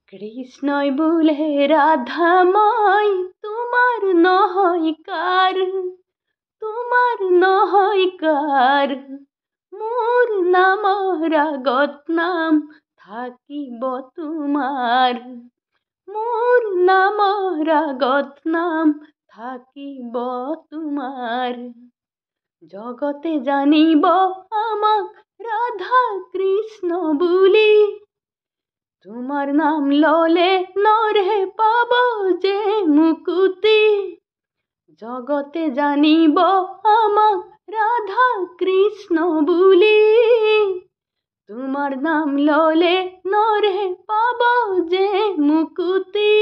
কৃষ্ণই বলে রাধাময় তোমার নহয় কার, তোমার নহয় কার। মোর নাম রাগত নাম থাকিব তোমার, মোর নাম রাগত নাম থাকিব তোমার। জগতে জানিব আমাক রাধা কৃষ্ণ বুলি, তোমার নাম ললে নরে পাব যে মুকুতি। জগতে জানিব আমাক রাধা কৃষ্ণ বুলি, তোমার নাম ললে নরে পাব যে মুকুতি।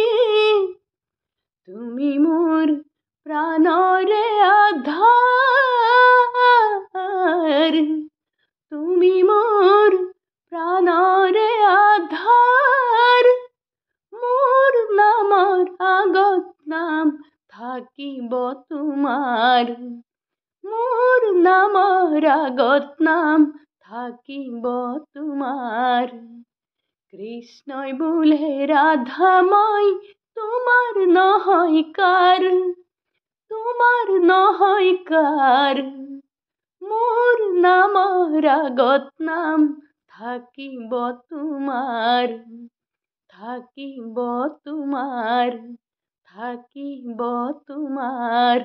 তুমি মোর প্রাণরে আধার, তুমি মোর প্রাণরে আধার। মোর নামর আগত নাম থাকিব তোমার, মোর নামর আগত নাম থাকিব তোমার। কৃষ্ণই বলে রাধাময় তোমার নহয় কার, তোমার নহয় কার। মোর নামর আগত নাম থাকিব তোমার, থাকিব তোমার, থাকিব তোমার।